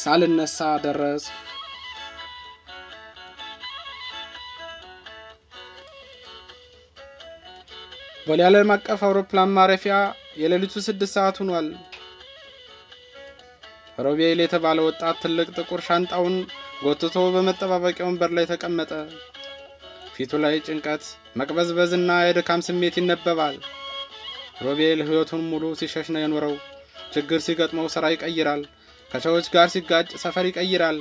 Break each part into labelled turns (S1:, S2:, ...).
S1: ሳልነሳ ደረስኩ። ቦሌ ዓለም አቀፍ አውሮፕላን ማረፊያ የሌሊቱ 6 ሰዓት ሆኗል። ሮቤል የተባለ ወጣት ትልቅ ጥቁር ሻንጣውን ጎትቶ በመጠባበቂያ ወንበር ላይ ተቀመጠ። ፊቱ ላይ ጭንቀት፣ መቅበዝበዝና የድካም ስሜት ይነበባል። ሮቤል ሕይወቱን ሙሉ ሲሸሽ ነው የኖረው። ችግር ሲገጥመው ስራ ይቀይራል፣ ከሰዎች ጋር ሲጋጭ ሰፈር ይቀይራል።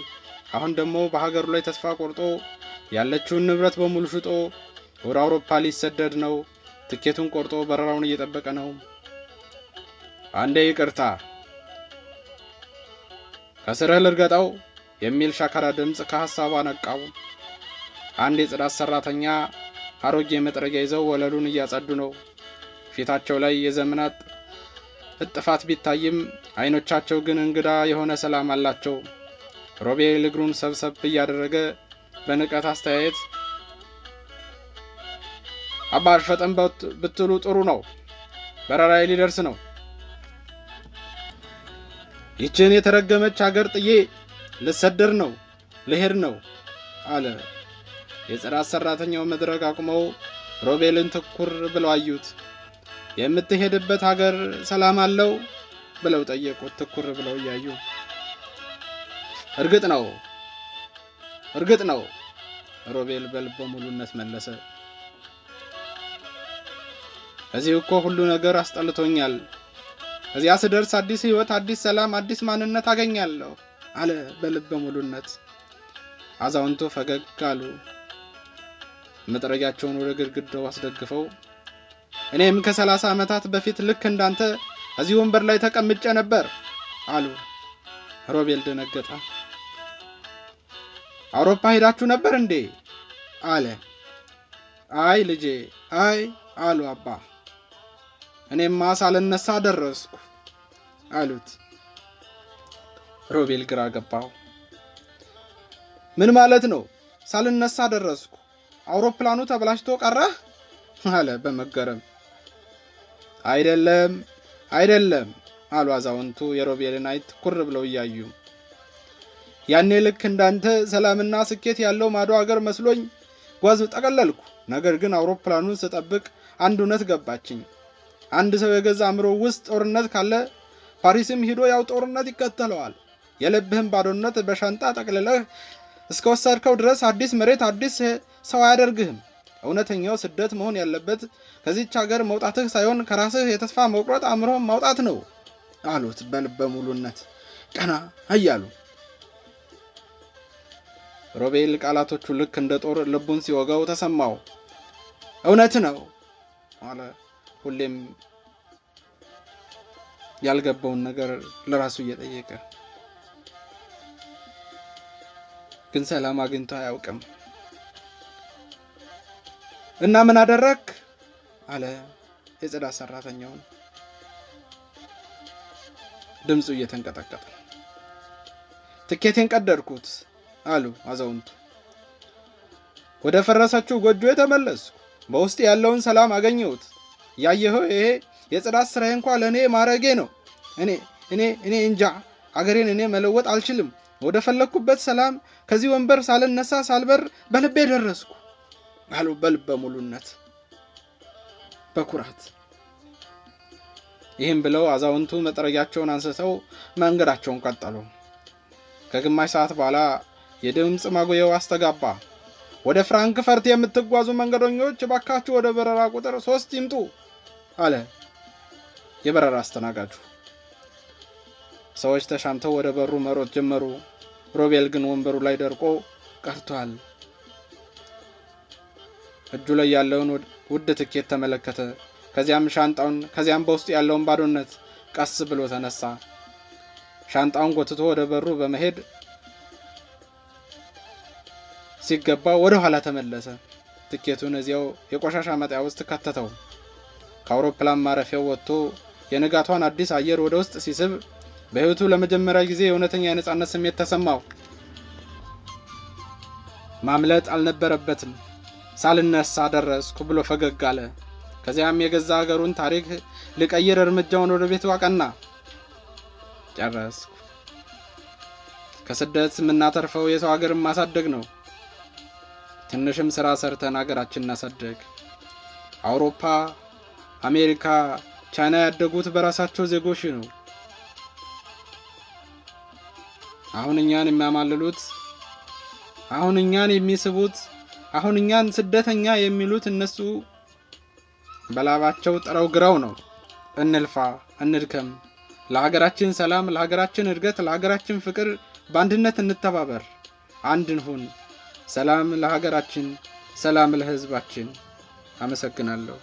S1: አሁን ደግሞ በሀገሩ ላይ ተስፋ ቆርጦ ያለችውን ንብረት በሙሉ ሽጦ ወደ አውሮፓ ሊሰደድ ነው። ትኬቱን ቆርጦ በረራውን እየጠበቀ ነው። አንዴ ይቅርታ፣ ከስርህ ልርገጠው የሚል ሻካራ ድምጽ ከሐሳቡ አነቃው። አንድ የጽዳት ሰራተኛ አሮጌ መጥረጊያ ይዘው ወለሉን እያጸዱ ነው። ፊታቸው ላይ የዘመናት እጥፋት ቢታይም አይኖቻቸው ግን እንግዳ የሆነ ሰላም አላቸው። ሮቤል እግሩን ሰብሰብ እያደረገ በንቀት አስተያየት፣ አባር ፈጠን ብትሉ ጥሩ ነው፣ በረራዬ ሊደርስ ነው። ይህችን የተረገመች ሀገር ጥዬ ልሰደር ነው፣ ልሄድ ነው አለ። የጽዳት ሰራተኛው መድረክ አቁመው ሮቤልን ትኩር ብለው አዩት። የምትሄድበት ሀገር ሰላም አለው ብለው ጠየቁት፣ ትኩር ብለው እያዩ። እርግጥ ነው ሮቤል በልበ ሙሉነት መለሰ። እዚህ እኮ ሁሉ ነገር አስጠልቶኛል። እዚያ ስደርስ አዲስ ህይወት፣ አዲስ ሰላም፣ አዲስ ማንነት አገኛለሁ አለ በልበ ሙሉነት። አዛውንቱ ፈገግ አሉ። መጥረጊያቸውን ወደ ግድግዳው አስደግፈው፣ እኔም ከ30 ዓመታት በፊት ልክ እንዳንተ እዚህ ወንበር ላይ ተቀምጬ ነበር አሉ። ሮቤል ደነገጠ። አውሮፓ ሄዳችሁ ነበር እንዴ አለ። አይ ልጄ አይ አሉ አባ። እኔማ ሳልነሳ ደረስኩ አሉት። ሮቤል ግራ ገባው። ምን ማለት ነው ሳልነሳ ደረስኩ? አውሮፕላኑ ተበላሽቶ ቀረ አለ በመገረም። አይደለም አሉ አዛውንቱ የሮቤልን አይን ትኩር ብለው እያዩ። ያኔ ልክ እንዳንተ ሰላምና ስኬት ያለው ማዶ ሀገር መስሎኝ ጓዝ ጠቀለልኩ። ነገር ግን አውሮፕላኑን ስጠብቅ አንድ እውነት ገባችኝ። አንድ ሰው የገዛ አእምሮ ውስጥ ጦርነት ካለ ፓሪስም ሄዶ ያው ጦርነት ይከተለዋል። የልብህን ባዶነት በሻንጣ ጠቅልለህ እስከወሰድከው ድረስ አዲስ መሬት፣ አዲስ ሰው አያደርግህም። እውነተኛው ስደት መሆን ያለበት ከዚህች ሀገር መውጣትህ ሳይሆን ከራስህ የተስፋ መቁረጥ አእምሮ ማውጣት ነው አሉት በልበ ሙሉነት ቀና አያሉ። ሮቤል ቃላቶቹ ልክ እንደ ጦር ልቡን ሲወጋው ተሰማው። እውነት ነው አለ፣ ሁሌም ያልገባውን ነገር ለራሱ እየጠየቀ። ግን ሰላም አግኝቶ አያውቅም። እና ምን አደረክ አለ የጽዳት ሰራተኛውን። ድምፁ እየተንቀጠቀጠ። ትኬቴን ቀደድኩት አሉ አዛውንቱ። ወደ ፈረሰችው ጎጆ ተመለስኩ። በውስጥ ያለውን ሰላም አገኘሁት። ያየኸው ይሄ የጽዳት ስራዬ እንኳን ለኔ ማረጌ ነው። እኔ እንጃ አገሬን እኔ መለወጥ አልችልም። ወደ ፈለኩበት ሰላም ከዚህ ወንበር ሳልነሳ ሳልበር በልቤ ደረስኩ አሉ በልበ ሙሉነት በኩራት። ይህም ብለው አዛውንቱ መጥረጊያቸውን አንስተው መንገዳቸውን ቀጠሉ። ከግማሽ ሰዓት በኋላ የድምጽ ማጉያው አስተጋባ። ወደ ፍራንክፈርት የምትጓዙ መንገደኞች ባካችሁ ወደ በረራ ቁጥር 3 ይምጡ አለ የበረራ አስተናጋጁ። ሰዎች ተሻምተው ወደ በሩ መሮጥ ጀመሩ። ሮቤል ግን ወንበሩ ላይ ደርቆ ቀርቷል። እጁ ላይ ያለውን ውድ ትኬት ተመለከተ። ከዚያም ሻንጣውን፣ ከዚያም በውስጡ ያለውን ባዶነት። ቀስ ብሎ ተነሳ። ሻንጣውን ጎትቶ ወደ በሩ በመሄድ ሲገባ ወደ ኋላ ተመለሰ። ትኬቱን እዚያው የቆሻሻ መጣያ ውስጥ ከተተው። ከአውሮፕላን ማረፊያው ወጥቶ የንጋቷን አዲስ አየር ወደ ውስጥ ሲስብ በህይወቱ ለመጀመሪያ ጊዜ የእውነተኛ የነጻነት ስሜት ተሰማው። ማምለጥ አልነበረበትም። ሳልነሳ ደረስኩ ብሎ ፈገግ አለ። ከዚያም የገዛ ሀገሩን ታሪክ ሊቀይር እርምጃውን ወደ ቤቱ አቀና። ጨረስኩ ከስደት የምናተርፈው የሰው ሀገርን ማሳደግ ነው። ትንሽም ስራ ሰርተን ሀገራችንን እናሳደግ። አውሮፓ፣ አሜሪካ፣ ቻይና ያደጉት በራሳቸው ዜጎች ነው። አሁን እኛን የሚያማልሉት፣ አሁን እኛን የሚስቡት፣ አሁን እኛን ስደተኛ የሚሉት እነሱ በላባቸው ጥረው ግረው ነው። እንልፋ፣ እንድከም፣ ለሀገራችን ሰላም፣ ለሀገራችን እድገት፣ ለሀገራችን ፍቅር በአንድነት እንተባበር፣ አንድ እንሁን። ሰላም ለሀገራችን፣ ሰላም ለሕዝባችን። አመሰግናለሁ።